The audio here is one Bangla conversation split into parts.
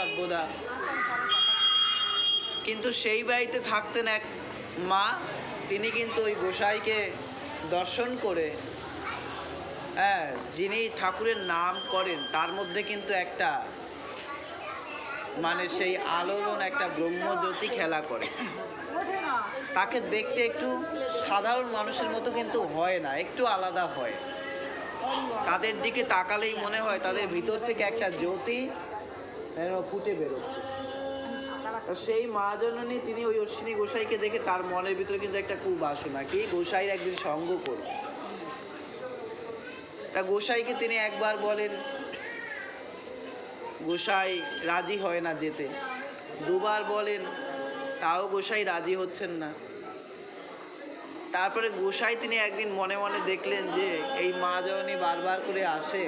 নাব্যদা। কিন্তু সেই বাড়িতে থাকতেন এক মা, তিনি কিন্তু ওই গোসাইকে দর্শন করে, হ্যাঁ, যিনি ঠাকুরের নাম করেন তার মধ্যে কিন্তু একটা মানে সেই আলোড়ন, একটা ব্রহ্মজ্যোতি খেলা করে। তাকে দেখতে একটু সাধারণ মানুষের মতো কিন্তু হয় না, একটু আলাদা হয়। তাদের দিকে তাকালেই মনে হয় তাদের ভিতর থেকে একটা জ্যোতি ফুটে বেরোচ্ছে। তো সেই মা জননী তিনি ওই অশ্বিনী গোসাইকে দেখে তার মনের ভিতরে কিন্তু একটা কুবাসনা, কি গোসাইয়ের একদিন সঙ্গ করবে। তা গোসাইকে তিনি একবার বলেন, গোসাই রাজি হয় না যেতে। দুবার বলেন, তাও গোসাই রাজি হচ্ছেন না। তারপরে গোসাই তিনি একদিন মনে মনে দেখলেন যে এই মা জননী বারবার করে আসে,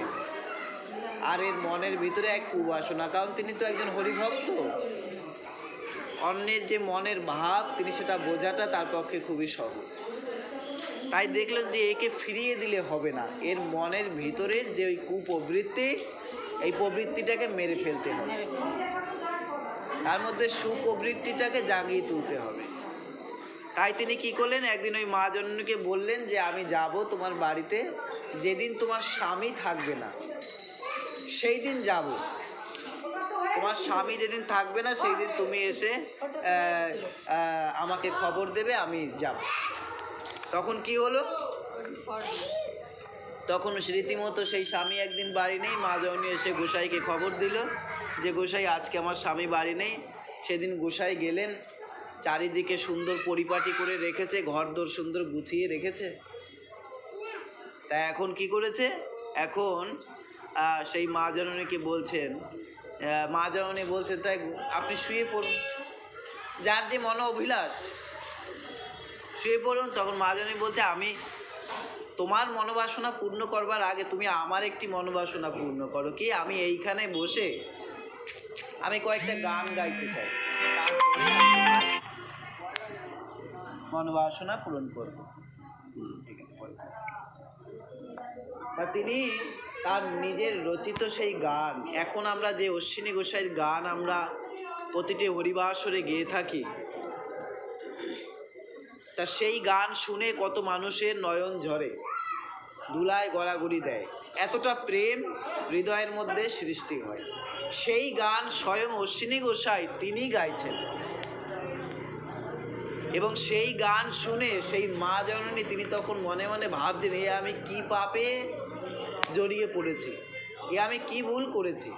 আর এর মনের ভিতরে এক কুবাসনা, কারণ তিনি তো একজন হরিভক্ত। অন্যের যে মনের ভাব তিনি সেটা বোঝাটা তার পক্ষে খুবই সহজ। তাই দেখলেন যে একে ফিরিয়ে দিলে হবে না, এর মনের ভিতরের যে ওই কুপ্রবৃত্তি, এই প্রবৃত্তিটাকে মেরে ফেলতে হবে, তার মধ্যে সুপ্রবৃত্তিটাকে জাগিয়ে তুলতে হবে। তাই তিনি কি করলেন, একদিন ওই মা জননীকে বললেন যে আমি যাব তোমার বাড়িতে, যেদিন তোমার স্বামী থাকবে না সেই দিন যাব। তোমার স্বামী যেদিন থাকবে না সেই দিন তুমি এসে আমাকে খবর দেবে, আমি যাব। তখন কি হলো, তখন রীতিমতো সেই স্বামী একদিন বাড়ি নেই, মা জননী এসে গোসাইকে খবর দিল যে গোসাই আজকে আমার স্বামী বাড়ি নেই। সেদিন গোসাই গেলেন, চারিদিকে সুন্দর পরিপাটি করে রেখেছে, ঘরদোর সুন্দর গুছিয়ে রেখেছে। তা এখন কি করেছে, এখন সেই মা জননীকে বলছেন, মা জননী বলছেন তাই আপনি শুয়ে পড়ুন, যার যে মনো অভিলাষ শুয়ে পড়ুন। তখন মা জননী বলছে, আমি তোমার মনোবাসনা পূর্ণ করবার আগে তুমি আমার একটি মনোবাসনা পূর্ণ করো। কি, আমি এইখানে বসে আমি কয়েকটা গান গাইতে চাই, মনোবাসনা পূরণ করব। তা তিনি তার নিজের রচিত সেই গান, এখন আমরা যে অশ্বিনী গোসাইয়ের গান আমরা প্রতিটি হরিবাসরে গেয়ে থাকি, তা সেই গান শুনে কত মানুষের নয়ন ঝরে, ধুলায় গড়াগড়ি দেয়, এতটা প্রেম হৃদয়ের মধ্যে সৃষ্টি হয়। সেই গান স্বয়ং অশ্বিনী গোসাই তিনি গাইছেন, এবং সেই গান শুনে সেই মা জননী তিনি তখন মনে মনে ভাবছেন, এ আমি কি পাপে জড়িয়ে পড়েছি, এ আমি কি ভুল করেছি।